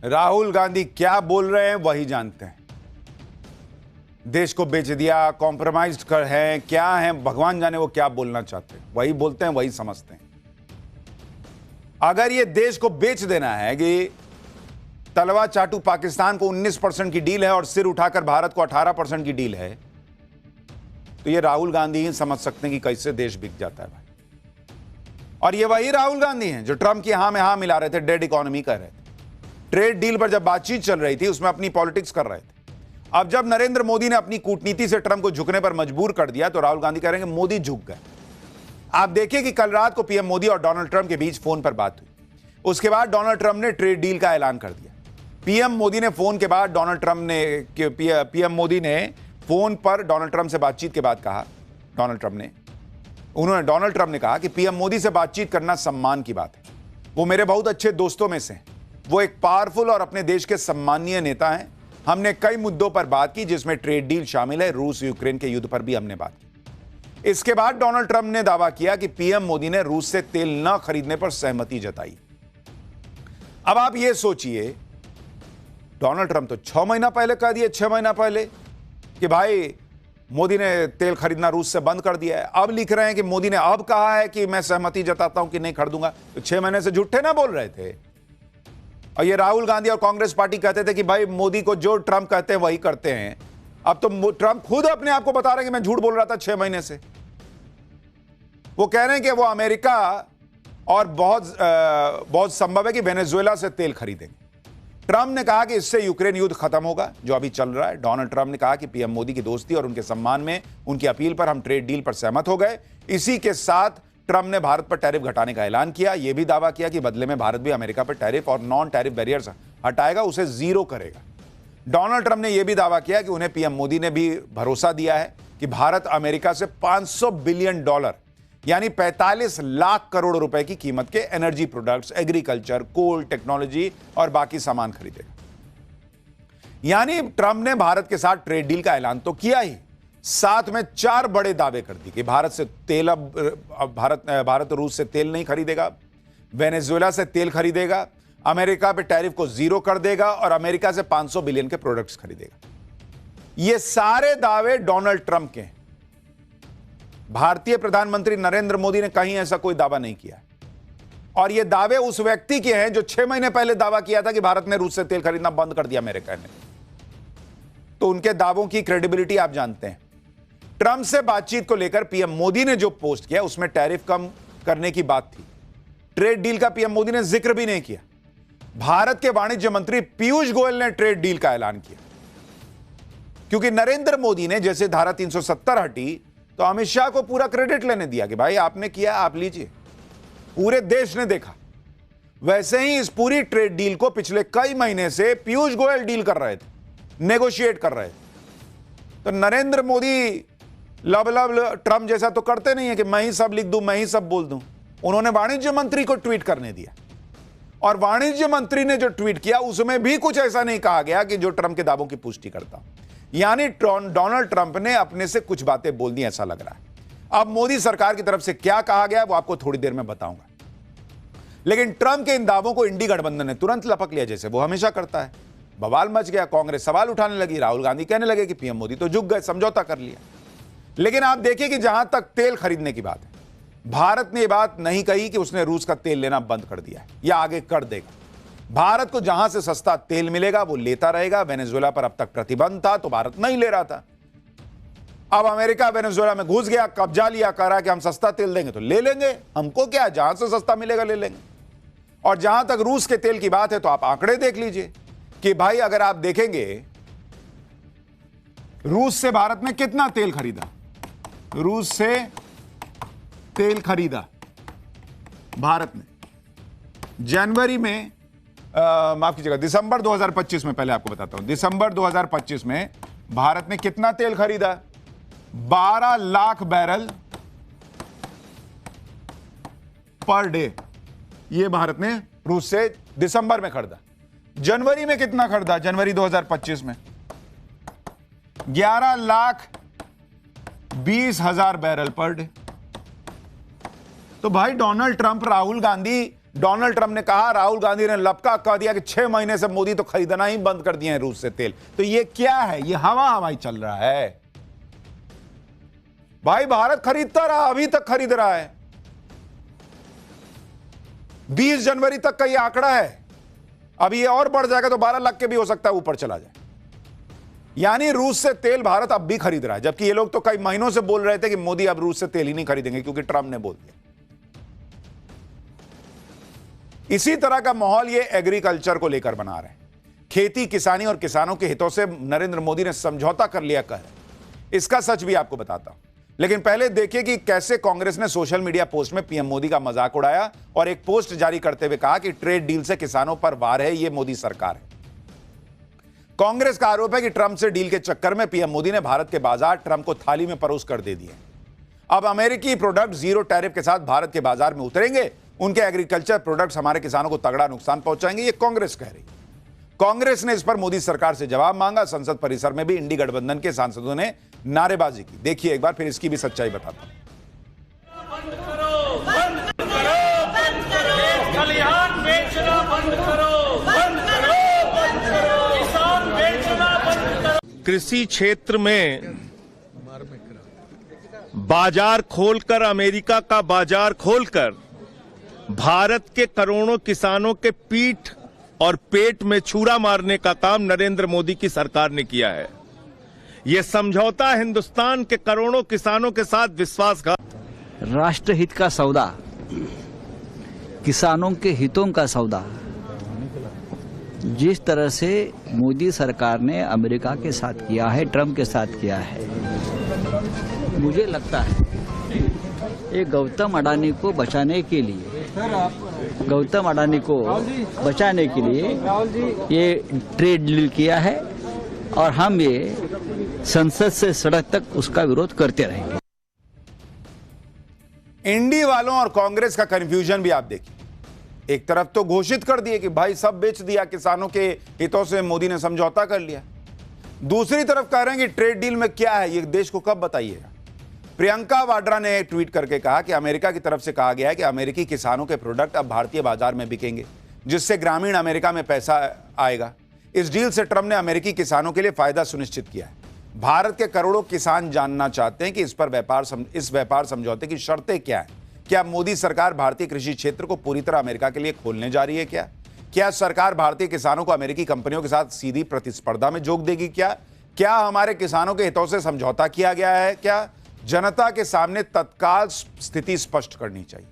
राहुल गांधी क्या बोल रहे हैं वही जानते हैं। देश को बेच दिया, कॉम्प्रोमाइज कर हैं, क्या है भगवान जाने वो क्या बोलना चाहते हैं। वही बोलते हैं, वही समझते हैं। अगर ये देश को बेच देना है कि तलवा चाटू पाकिस्तान को 19% की डील है और सिर उठाकर भारत को 18% की डील है, तो ये राहुल गांधी ही समझ सकते हैं कि कैसे देश बिक जाता है भाई। और ये वही राहुल गांधी हैं जो ट्रंप की हां में हां मिला रहे थे, डेड इकोनॉमी कर रहे थे। ट्रेड डील पर जब बातचीत चल रही थी उसमें अपनी पॉलिटिक्स कर रहे थे। अब जब नरेंद्र मोदी ने अपनी कूटनीति से ट्रंप को झुकने पर मजबूर कर दिया तो राहुल गांधी कह रहे हैं कि मोदी झुक गए। आप देखिए कि कल रात को पीएम मोदी और डोनाल्ड ट्रंप के बीच फोन पर बात हुई। उसके बाद डोनाल्ड ट्रंप ने ट्रेड डील का ऐलान कर दिया। पीएम मोदी ने फोन के बाद पीएम मोदी ने फोन पर डोनाल्ड ट्रंप से बातचीत के बाद कहा, डोनाल्ड ट्रंप ने कहा कि पीएम मोदी से बातचीत करना सम्मान की बात है। वो मेरे बहुत अच्छे दोस्तों में से हैं। वो एक पावरफुल और अपने देश के सम्मानीय नेता हैं। हमने कई मुद्दों पर बात की जिसमें ट्रेड डील शामिल है। रूस यूक्रेन के युद्ध पर भी हमने बात की। इसके बाद डोनाल्ड ट्रंप ने दावा किया कि पीएम मोदी ने रूस से तेल न खरीदने पर सहमति जताई। अब आप यह सोचिए, डोनाल्ड ट्रंप तो 6 महीना पहले कह दिए, 6 महीना पहले कि भाई मोदी ने तेल खरीदना रूस से बंद कर दिया है। अब लिख रहे हैं कि मोदी ने अब कहा है कि मैं सहमति जताता हूं कि नहीं खरीदूंगा। तो 6 महीने से झूठे ना बोल रहे थे। और ये राहुल गांधी और कांग्रेस पार्टी कहते थे कि भाई मोदी को जो ट्रंप कहते हैं वही करते हैं। अब तो ट्रंप खुद अपने आप को बता रहे हैं कि मैं झूठ बोल रहा था 6 महीने से। वो कह रहे हैं कि वो अमेरिका और बहुत संभव है कि वेनेजुएला से तेल खरीदेंगे। ट्रंप ने कहा कि इससे यूक्रेन युद्ध खत्म होगा जो अभी चल रहा है। डोनाल्ड ट्रंप ने कहा कि पीएम मोदी की दोस्ती और उनके सम्मान में उनकी अपील पर हम ट्रेड डील पर सहमत हो गए। इसी के साथ ट्रंप ने भारत पर टैरिफ घटाने का ऐलान किया। यह भी दावा किया कि बदले में भारत भी अमेरिका पर टैरिफ और नॉन टैरिफ बैरियर्स हटाएगा, उसे जीरो करेगा। डोनाल्ड ट्रंप ने यह भी दावा किया कि उन्हें पीएम मोदी ने भी भरोसा दिया है कि भारत अमेरिका से $500 बिलियन यानी 45 लाख करोड़ रुपए की कीमत के एनर्जी प्रोडक्ट्स, एग्रीकल्चर, कोल, टेक्नोलॉजी और बाकी सामान खरीदेगा। यानी ट्रंप ने भारत के साथ ट्रेड डील का ऐलान तो किया ही, साथ में 4 बड़े दावे कर दिए कि भारत रूस से तेल नहीं खरीदेगा, वेनेजुएला से तेल खरीदेगा, अमेरिका पे टैरिफ को जीरो कर देगा और अमेरिका से 500 बिलियन के प्रोडक्ट्स खरीदेगा। ये सारे दावे डोनाल्ड ट्रंप के हैं। भारतीय प्रधानमंत्री नरेंद्र मोदी ने कहीं ऐसा कोई दावा नहीं किया। और ये दावे उस व्यक्ति के हैं जो 6 महीने पहले दावा किया था कि भारत ने रूस से तेल खरीदना बंद कर दिया अमेरिका ने। तो उनके दावों की क्रेडिबिलिटी आप जानते हैं। ट्रंप से बातचीत को लेकर पीएम मोदी ने जो पोस्ट किया उसमें टैरिफ कम करने की बात थी। ट्रेड डील का पीएम मोदी ने जिक्र भी नहीं किया। भारत के वाणिज्य मंत्री पीयूष गोयल ने ट्रेड डील का ऐलान किया। क्योंकि नरेंद्र मोदी ने जैसे धारा 370 हटी तो अमित शाह को पूरा क्रेडिट लेने दिया कि भाई आपने किया, आप लीजिए, पूरे देश ने देखा। वैसे ही इस पूरी ट्रेड डील को पिछले कई महीने से पीयूष गोयल डील कर रहे थे, नेगोशिएट कर रहे थे। तो नरेंद्र मोदी लब ट्रंप जैसा तो करते नहीं है कि मैं ही सब लिख दूं, मैं ही सब बोल दूं। उन्होंने वाणिज्य मंत्री को ट्वीट करने दिया और वाणिज्य मंत्री ने जो ट्वीट किया उसमें भी कुछ ऐसा नहीं कहा गया कि जो ट्रंप के दावों की पुष्टि करता। यानी डोनाल्ड ट्रंप ने अपने से कुछ बातें बोल दी, ऐसा लग रहा है। अब मोदी सरकार की तरफ से क्या कहा गया वो आपको थोड़ी देर में बताऊंगा। लेकिन ट्रंप के इन दावों को इंडी गठबंधन ने तुरंत लपक लिया, जैसे वो हमेशा करता है। बवाल मच गया, कांग्रेस सवाल उठाने लगी, राहुल गांधी कहने लगे कि पीएम मोदी तो झुक गए, समझौता कर लिया। लेकिन आप देखिए कि जहां तक तेल खरीदने की बात है, भारत ने यह बात नहीं कही कि उसने रूस का तेल लेना बंद कर दिया है या आगे कर देगा। भारत को जहां से सस्ता तेल मिलेगा वो लेता रहेगा। वेनेजुएला पर अब तक प्रतिबंध था तो भारत नहीं ले रहा था। अब अमेरिका वेनेजुएला में घुस गया, कब्जा लिया, कह रहा कि हम सस्ता तेल देंगे तो ले लेंगे, हमको क्या, जहां से सस्ता मिलेगा ले लेंगे। और जहां तक रूस के तेल की बात है तो आप आंकड़े देख लीजिए कि भाई अगर आप देखेंगे रूस से भारत ने कितना तेल खरीदा, रूस से तेल खरीदा भारत ने जनवरी में, माफ कीजिएगा, दिसंबर 2025 में, पहले आपको बताता हूं, दिसंबर 2025 में भारत ने कितना तेल खरीदा? 12 लाख बैरल पर डे। ये भारत ने रूस से दिसंबर में खरीदा। जनवरी में कितना खरीदा? जनवरी 2025 में 11,20,000 बैरल पर डे। तो भाई Donald Trump, Rahul Gandhi Donald Trump ने कहा, राहुल गांधी ने लपका कह दिया कि 6 महीने से मोदी तो खरीदना ही बंद कर दिए हैं रूस से तेल। तो ये क्या है? ये हवा हवाई चल रहा है भाई। भारत खरीदता रहा, अभी तक खरीद रहा है। 20 जनवरी तक का ये आंकड़ा है। अभी ये और बढ़ जाएगा तो 12 लाख के भी हो सकता है ऊपर चला जाए। यानी रूस से तेल भारत अब भी खरीद रहा है, जबकि ये लोग तो कई महीनों से बोल रहे थे कि मोदी अब रूस से तेल ही नहीं खरीदेंगे क्योंकि ट्रंप ने बोल दिया। इसी तरह का माहौल ये एग्रीकल्चर को लेकर बना रहे हैं। खेती किसानी और किसानों के हितों से नरेंद्र मोदी ने समझौता कर लिया कह रहे। इसका सच भी आपको बताता हूं, लेकिन पहले देखिए कि कैसे कांग्रेस ने सोशल मीडिया पोस्ट में पीएम मोदी का मजाक उड़ाया और एक पोस्ट जारी करते हुए कहा कि ट्रेड डील से किसानों पर वार है, ये मोदी सरकार है। कांग्रेस का आरोप है कि ट्रंप से डील के चक्कर में पीएम मोदी ने भारत के बाजार ट्रंप को थाली में परोस कर दे दिए। अब अमेरिकी प्रोडक्ट जीरो टैरिफ के साथ भारत के बाजार में उतरेंगे, उनके एग्रीकल्चर प्रोडक्ट्स हमारे किसानों को तगड़ा नुकसान पहुंचाएंगे, ये कांग्रेस कह रही है। कांग्रेस ने इस पर मोदी सरकार से जवाब मांगा। संसद परिसर में भी इंडी गठबंधन के सांसदों ने नारेबाजी की। देखिए एक बार फिर इसकी भी सच्चाई बताता हूं। खलिहान बेचना बंद करो, बंद करो, बंद करो, किसान बेचना बंद करो। कृषि क्षेत्र में बाजार खोलकर, अमेरिका का बाजार खोलकर भारत के करोड़ों किसानों के पीठ और पेट में छुरा मारने का काम नरेंद्र मोदी की सरकार ने किया है। यह समझौता हिंदुस्तान के करोड़ों किसानों के साथ विश्वासघात। राष्ट्रहित का सौदा, किसानों के हितों का सौदा, जिस तरह से मोदी सरकार ने अमेरिका के साथ किया है, ट्रंप के साथ किया है, मुझे लगता है ये गौतम अडानी को बचाने के लिए, ये ट्रेड डील किया है और हम ये संसद से सड़क तक उसका विरोध करते रहेंगे। इंडी वालों और कांग्रेस का कंफ्यूजन भी आप देखिए। एक तरफ तो घोषित कर दिए कि भाई सब बेच दिया, किसानों के हितों से मोदी ने समझौता कर लिया। दूसरी तरफ कह रहे हैं कि ट्रेड डील में क्या है, ये देश को कब बताइएगा। प्रियंका वाड्रा ने ट्वीट करके कहा कि अमेरिका की तरफ से कहा गया है कि अमेरिकी किसानों के प्रोडक्ट अब भारतीय बाजार में बिकेंगे, जिससे ग्रामीण अमेरिका में पैसा आएगा। इस डील से ट्रंप ने अमेरिकी किसानों के लिए फायदा सुनिश्चित किया है। भारत के करोड़ों किसान जानना चाहते हैं कि इस व्यापार समझौते की शर्तें क्या हैं। क्या मोदी सरकार भारतीय कृषि क्षेत्र को पूरी तरह अमेरिका के लिए खोलने जा रही है? क्या सरकार भारतीय किसानों को अमेरिकी कंपनियों के साथ सीधी प्रतिस्पर्धा में जोक देगी? क्या हमारे किसानों के हितों से समझौता किया गया है? क्या जनता के सामने तत्काल स्थिति स्पष्ट करनी चाहिए।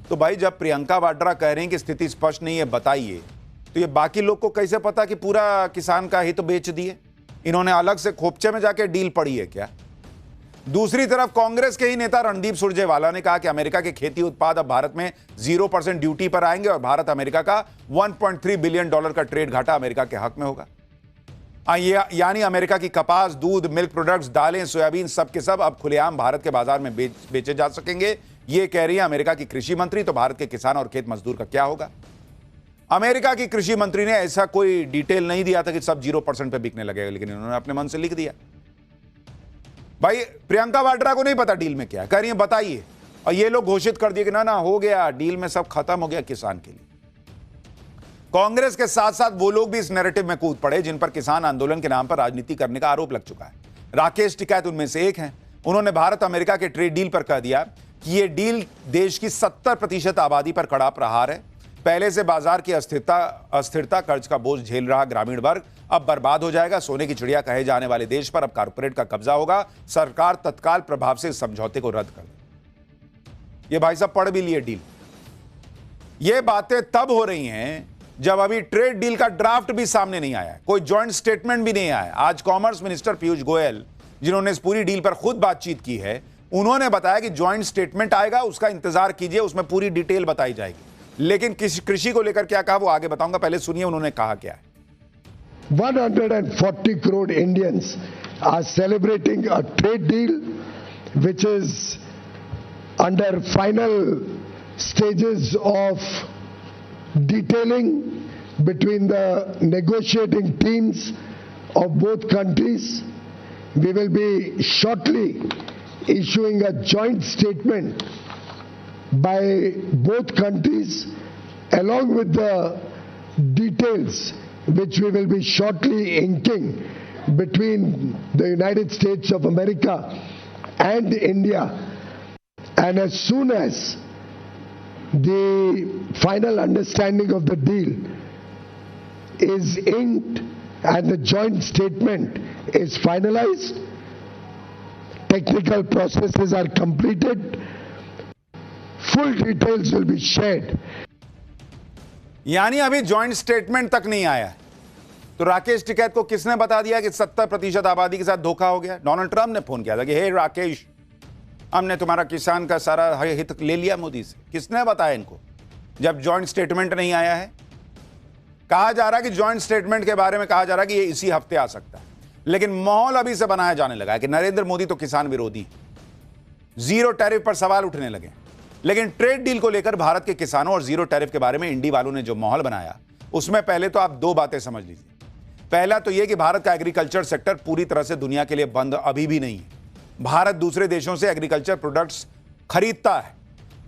तो भाई जब प्रियंका वाड्रा कह रहे हैं कि स्थिति स्पष्ट नहीं है, बताइए, तो ये बाकी लोग को कैसे पता कि पूरा किसान का हित बेच दिए? इन्होंने अलग से खोपचे में जाके डील पड़ी है क्या? दूसरी तरफ कांग्रेस के ही नेता रणदीप सुरजेवाला ने कहा कि अमेरिका के खेती उत्पाद अब भारत में 0% ड्यूटी पर आएंगे और भारत अमेरिका का $1.3 बिलियन का ट्रेड घाटा अमेरिका के हक में होगा। यानी अमेरिका की कपास, दूध, मिल्क प्रोडक्ट्स, दालें, सोयाबीन सब के सब अब खुलेआम भारत के बाजार में बेचे जा सकेंगे। ये कह रही है अमेरिका की कृषि मंत्री। तो भारत के किसान और खेत मजदूर का क्या होगा? अमेरिका की कृषि मंत्री ने ऐसा कोई डिटेल नहीं दिया था कि सब 0% पे बिकने लगेगा, लेकिन इन्होंने अपने मन से लिख दिया। भाई प्रियंका वाड्रा को नहीं पता डील में क्या है, कह रही है बताइए, और ये लोग घोषित कर दिए कि ना हो गया, डील में सब खत्म हो गया किसान के लिए। कांग्रेस के साथ साथ वो लोग भी इस नैरेटिव में कूद पड़े जिन पर किसान आंदोलन के नाम पर राजनीति करने का आरोप लग चुका है। राकेश टिकैत उनमें से एक हैं। उन्होंने भारत अमेरिका के ट्रेड डील पर कह दिया कि यह डील देश की 70% आबादी पर कड़ा प्रहार है। पहले से बाजार की अस्थिरता, कर्ज का बोझ झेल रहा ग्रामीण वर्ग अब बर्बाद हो जाएगा। सोने की चिड़िया कहे जाने वाले देश पर अब कारपोरेट का कब्जा होगा। सरकार तत्काल प्रभाव से इस समझौते को रद्द कर दे। ये भाई साहब पढ़ भी लिए डील। ये बातें तब हो रही हैं जब अभी ट्रेड डील का ड्राफ्ट भी सामने नहीं आया है, कोई जॉइंट स्टेटमेंट भी नहीं आया है। आज कॉमर्स मिनिस्टर पीयूष गोयल, जिन्होंने इस पूरी डील पर खुद बातचीत की है, उन्होंने बताया कि जॉइंट स्टेटमेंट आएगा, उसका इंतजार कीजिए, उसमें पूरी डिटेल बताई जाएगी। लेकिन कृषि को लेकर क्या कहा वो आगे बताऊंगा, पहले सुनिए उन्होंने कहा क्या है। 140 crore Indians are celebrating a trade deal which is under final stages of detailing between the negotiating teams of both countries. We will be shortly issuing a joint statement by both countries along with the details which we will be shortly inking between the United States of America and India, and as soon as the final understanding of the deal is inked and the joint statement is finalized, technical processes are completed, full details will be shared. यानी अभी joint statement तक नहीं आया, तो राकेश टिकैत को किसने बता दिया कि 70% आबादी के साथ धोखा हो गया? डोनाल्ड ट्रंप ने फोन किया था कि हे राकेश, हमने तुम्हारा किसान का सारा हित ले लिया मोदी से। किसने बताया इनको जब जॉइंट स्टेटमेंट नहीं आया है? कहा जा रहा है कि जॉइंट स्टेटमेंट के बारे में कहा जा रहा है कि ये इसी हफ्ते आ सकता है, लेकिन माहौल अभी से बनाया जाने लगा है कि नरेंद्र मोदी तो किसान विरोधी, जीरो टैरिफ पर सवाल उठने लगे। लेकिन ट्रेड डील को लेकर भारत के किसानों और जीरो टैरिफ के बारे में इंडी वालों ने जो माहौल बनाया, उसमें पहले तो आप दो बातें समझ लीजिए। पहला तो यह कि भारत का एग्रीकल्चर सेक्टर पूरी तरह से दुनिया के लिए बंद अभी भी नहीं है। भारत दूसरे देशों से एग्रीकल्चर प्रोडक्ट्स खरीदता है।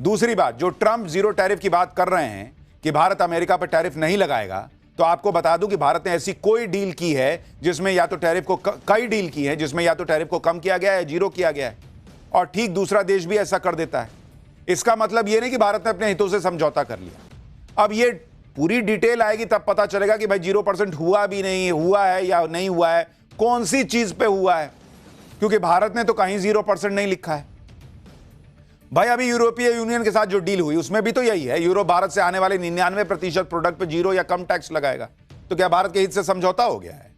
दूसरी बात, जो ट्रंप जीरो टैरिफ की बात कर रहे हैं कि भारत अमेरिका पर टैरिफ नहीं लगाएगा, तो आपको बता दूं कि भारत ने ऐसी कोई डील की है जिसमें या तो टैरिफ को कई डील की है जिसमें या तो टैरिफ को कम किया गया है, जीरो किया गया है, और ठीक दूसरा देश भी ऐसा कर देता है। इसका मतलब यह नहीं कि भारत ने अपने हितों से समझौता कर लिया। अब ये पूरी डिटेल आएगी तब पता चलेगा कि भाई 0% हुआ भी नहीं हुआ है या नहीं हुआ है, कौन सी चीज पे हुआ है, क्योंकि भारत ने तो कहीं 0% नहीं लिखा है। भाई अभी यूरोपीय यूनियन के साथ जो डील हुई उसमें भी तो यही है, यूरोप भारत से आने वाले 99% प्रोडक्ट पे जीरो या कम टैक्स लगाएगा। तो क्या भारत के हित से समझौता हो गया है?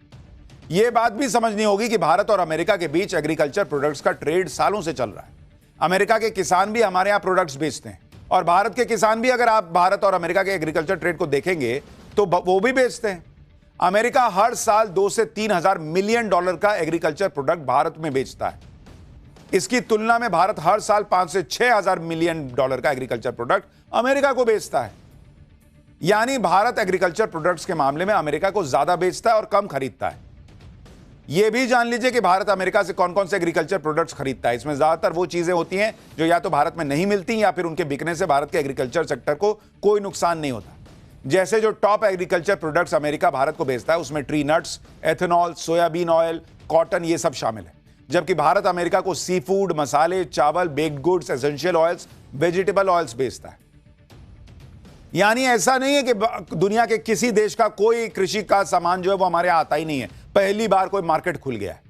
यह बात भी समझनी होगी कि भारत और अमेरिका के बीच एग्रीकल्चर प्रोडक्ट्स का ट्रेड सालों से चल रहा है। अमेरिका के किसान भी हमारे यहां प्रोडक्ट्स बेचते हैं, और भारत के किसान भी, अगर आप भारत और अमेरिका के एग्रीकल्चर ट्रेड को देखेंगे तो वो भी बेचते हैं। अमेरिका हर साल 2 से 3 हजार मिलियन डॉलर का एग्रीकल्चर प्रोडक्ट भारत में बेचता है। इसकी तुलना में भारत हर साल 5 से 6 हजार मिलियन डॉलर का एग्रीकल्चर प्रोडक्ट अमेरिका को बेचता है। यानी भारत एग्रीकल्चर प्रोडक्ट्स के मामले में अमेरिका को ज्यादा बेचता है और कम खरीदता है। यह भी जान लीजिए कि भारत अमेरिका से कौन कौन से एग्रीकल्चर प्रोडक्ट्स खरीदता है। इसमें ज्यादातर वो चीजें होती हैं जो या तो भारत में नहीं मिलती या फिर उनके बिकने से भारत के एग्रीकल्चर सेक्टर को कोई नुकसान नहीं होता। जैसे जो top agriculture products America Bharat को बेचता है उसमें tree nuts, ethanol, soybean oil, cotton, ये सब शामिल है। जबकि भारत अमेरिका को सी फूड, मसाले, चावल, baked goods, essential oils, vegetable oils बेचता है। यानी ऐसा नहीं है कि दुनिया के किसी देश का कोई कृषि का सामान जो है वो हमारे यहां आता ही नहीं है। पहली बार कोई मार्केट खुल गया है।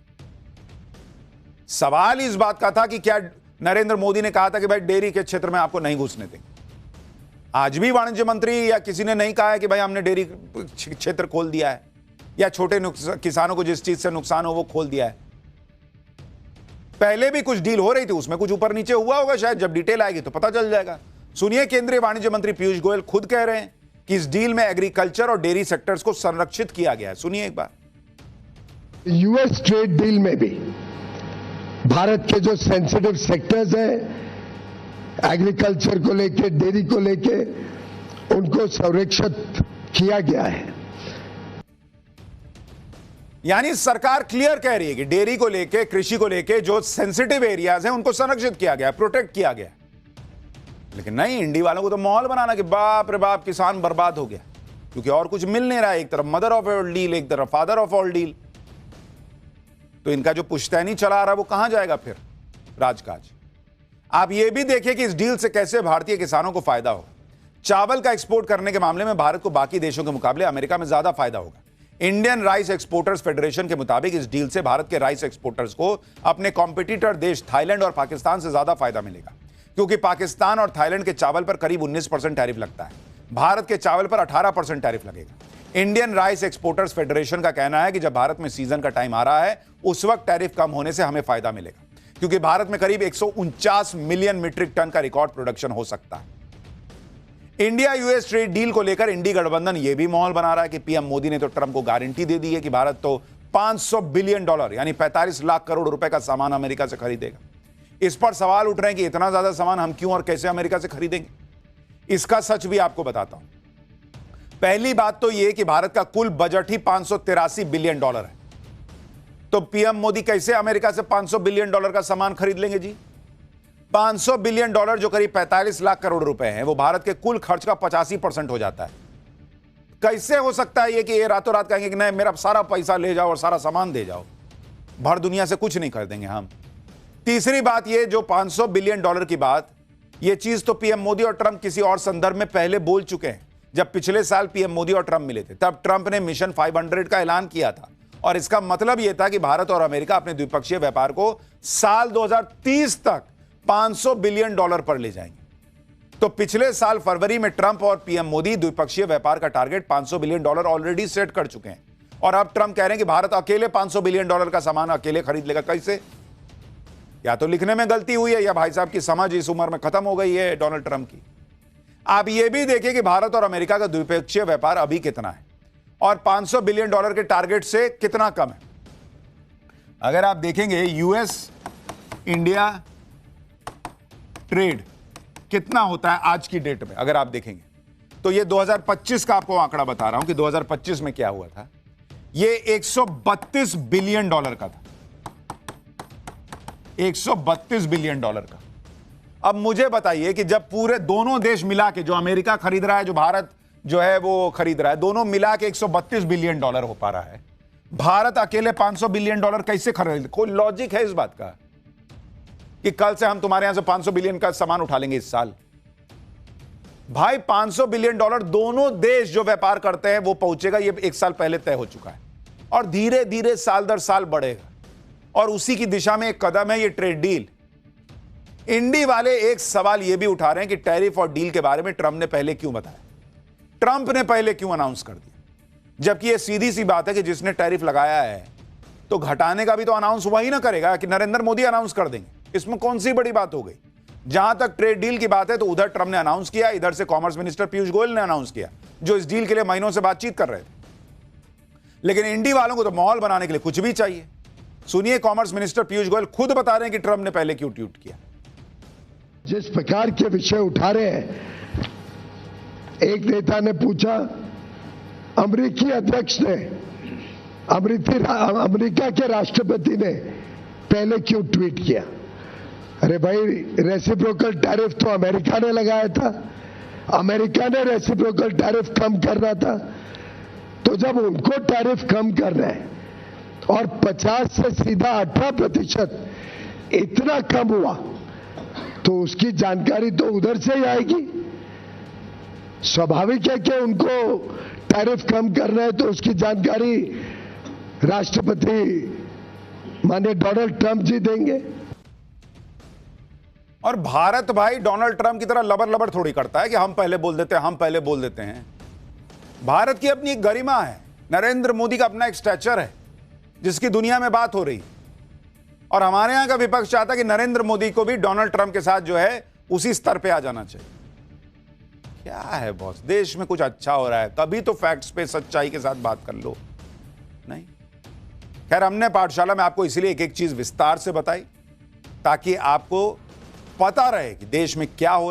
सवाल इस बात का था कि क्या नरेंद्र मोदी ने कहा था कि भाई डेयरी के क्षेत्र में आपको नहीं घुसने देंगे। आज भी वाणिज्य मंत्री या किसी ने नहीं कहा है कि भाई हमने डेयरी क्षेत्र खोल दिया है या छोटे किसानों को जिस चीज से नुकसान हो वो खोल दिया है। पहले भी कुछ डील हो रही थी, उसमें कुछ ऊपर नीचे हुआ होगा, शायद जब डिटेल आएगी तो पता चल जाएगा। सुनिए, केंद्रीय वाणिज्य मंत्री पीयूष गोयल खुद कह रहे हैं कि इस डील में एग्रीकल्चर और डेयरी सेक्टर्स को संरक्षित किया गया है। सुनिए एक बार। यूएस ट्रेड डील में भी भारत के जो सेंसिटिव सेक्टर्स हैं, एग्रीकल्चर को लेके, डेयरी को लेके, उनको संरक्षित किया गया है। यानी सरकार क्लियर कह रही है कि डेयरी को लेके, कृषि को लेके जो सेंसिटिव एरियाज हैं उनको संरक्षित किया गया, प्रोटेक्ट किया गया। लेकिन नहीं, इंडी वालों को तो माहौल बनाना कि बाप रे बाप किसान बर्बाद हो गया, क्योंकि और कुछ मिल नहीं रहा है। एक तरफ मदर ऑफ ऑल डील, एक तरफ फादर ऑफ ऑल डील। तो इनका जो पुश्तैनी चला रहा है वो कहां जाएगा फिर राजकाज। आप ये भी देखिए कि इस डील से कैसे भारतीय किसानों को फायदा होगा। चावल का एक्सपोर्ट करने के मामले में भारत को बाकी देशों के मुकाबले अमेरिका में ज्यादा फायदा होगा। इंडियन राइस एक्सपोर्टर्स फेडरेशन के मुताबिक इस डील से भारत के राइस एक्सपोर्टर्स को अपने कॉम्पिटिटर देश थाईलैंड और पाकिस्तान से ज्यादा फायदा मिलेगा, क्योंकि पाकिस्तान और थाईलैंड के चावल पर करीब 19% टैरिफ लगता है। भारत के चावल पर 18% टैरिफ लगेगा। इंडियन राइस एक्सपोर्टर्स फेडरेशन का कहना है कि जब भारत में सीजन का टाइम आ रहा है उस वक्त टैरिफ कम होने से हमें फायदा मिलेगा, क्योंकि भारत में करीब 149 मिलियन मीट्रिक टन का रिकॉर्ड प्रोडक्शन हो सकता है। इंडिया यूएस ट्रेड डील को लेकर इंडी गठबंधन यह भी माहौल बना रहा है कि पीएम मोदी ने तो ट्रंप को गारंटी दे दी है कि भारत तो $500 बिलियन यानी 45 लाख करोड़ रुपए का सामान अमेरिका से खरीदेगा। इस पर सवाल उठ रहे हैं कि इतना ज्यादा सामान हम क्यों और कैसे अमेरिका से खरीदेंगे। इसका सच भी आपको बताता हूं। पहली बात तो यह कि भारत का कुल बजट ही $583 बिलियन है, तो पीएम मोदी कैसे अमेरिका से $500 बिलियन का सामान खरीद लेंगे जी। 500 बिलियन डॉलर जो करीब 45 लाख करोड़ रुपए हैं, वो भारत के कुल खर्च का 85% हो जाता है। कैसे हो सकता है ये कि ये रातों रात कहेंगे कि नहीं, मेरा सारा पैसा ले जाओ और सारा सामान दे जाओ, भर दुनिया से कुछ नहीं खरीदेंगे हम। तीसरी बात, ये जो 500 बिलियन डॉलर की बात, ये चीज तो पीएम मोदी और ट्रंप किसी और संदर्भ में पहले बोल चुके हैं। जब पिछले साल पीएम मोदी और ट्रंप मिले थे, तब ट्रंप ने मिशन 500 का ऐलान किया था, और इसका मतलब यह था कि भारत और अमेरिका अपने द्विपक्षीय व्यापार को साल 2030 तक 500 बिलियन डॉलर पर ले जाएंगे। तो पिछले साल फरवरी में ट्रंप और पीएम मोदी द्विपक्षीय व्यापार का target 500 billion dollar already set कर चुके हैं, और अब ट्रंप कह रहे हैं कि भारत अकेले 500 बिलियन डॉलर का सामान अकेले खरीद लेगा। कैसे? या तो लिखने में गलती हुई है, या भाई साहब की समझ इस उम्र में खत्म हो गई है डोनाल्ड ट्रंप की। आप यह भी देखिए कि भारत और अमेरिका का द्विपक्षीय व्यापार अभी कितना है और 500 बिलियन डॉलर के टारगेट से कितना कम है। अगर आप देखेंगे यूएस इंडिया ट्रेड कितना होता है आज की डेट में, अगर आप देखेंगे तो ये 2025 का आपको आंकड़ा बता रहा हूं कि 2025 में क्या हुआ था। ये 132 बिलियन डॉलर का था, 132 बिलियन डॉलर का। अब मुझे बताइए कि जब पूरे दोनों देश मिला के, जो अमेरिका खरीद रहा है, जो भारत जो है वो खरीद रहा है, दोनों मिला के 132 बिलियन डॉलर हो पा रहा है, भारत अकेले 500 बिलियन डॉलर कैसे खरीद? कोई लॉजिक है इस बात का कि कल से हम तुम्हारे यहां से 500 बिलियन का सामान उठा लेंगे इस साल? भाई 500 बिलियन डॉलर दोनों देश जो व्यापार करते हैं वो पहुंचेगा, ये एक साल पहले तय हो चुका है, और धीरे धीरे साल दर साल बढ़ेगा, और उसी की दिशा में एक कदम है ये ट्रेड डील। इंडी वाले एक सवाल ये भी उठा रहे हैं कि टैरिफ और डील के बारे में ट्रंप ने पहले क्यों बताया, ट्रंप ने पहले क्यों अनाउंस कर दिया, जबकि ये सीधी सी बात है कि जिसने टैरिफ लगाया है तो घटाने का भी तो अनाउंस वही ना करेगा कि नरेंद्र मोदी अनाउंस कर देंगे। इसमें कौन सी बड़ी बात हो गई? जहां तक ट्रेड डील की बात है तो उधर ट्रंप ने अनाउंस किया, इधर से कॉमर्स मिनिस्टर पीयूष गोयल ने अनाउंस किया, जो इस डील के लिए महीनों से बातचीत कर रहे थे। लेकिन इंडी वालों को तो माहौल बनाने के लिए कुछ भी चाहिए। सुनिए, कॉमर्स मिनिस्टर पीयूष गोयल खुद बता रहे हैं कि ट्रंप ने पहले क्यों ट्वीट किया। जिस प्रकार के विषय उठा रहे हैं, एक नेता ने पूछा, अमेरिकी अध्यक्ष ने, अमेरिका के राष्ट्रपति ने पहले क्यों ट्वीट किया? अरे भाई, रेसिप्रोकल टैरिफ तो अमेरिका ने लगाया था, अमेरिका ने रेसिप्रोकल टैरिफ कम करना था, तो जब उनको टैरिफ कम करना है और 50 से सीधा 18% इतना कम हुआ, तो उसकी जानकारी तो उधर से ही आएगी। स्वाभाविक है कि उनको टैरिफ कम करना है, तो उसकी जानकारी राष्ट्रपति माननीय डोनाल्ड ट्रंप जी देंगे। और भारत भाई डोनाल्ड ट्रंप की तरह लबर लबर थोड़ी करता है कि हम पहले बोल देते हैं, हम पहले बोल देते हैं। भारत की अपनी एक गरिमा है, नरेंद्र मोदी का अपना एक स्टैचर है जिसकी दुनिया में बात हो रही, और हमारे यहां का विपक्ष चाहता है कि नरेंद्र मोदी को भी डोनाल्ड ट्रंप के साथ जो है उसी स्तर पे आ जाना चाहिए। क्या है बॉस, देश में कुछ अच्छा हो रहा है, कभी तो फैक्ट्स पे सच्चाई के साथ बात कर लो। नहीं, खैर, हमने पाठशाला में आपको इसलिए एक एक चीज विस्तार से बताई ताकि आपको पता रहे कि देश में क्या हो रहा है।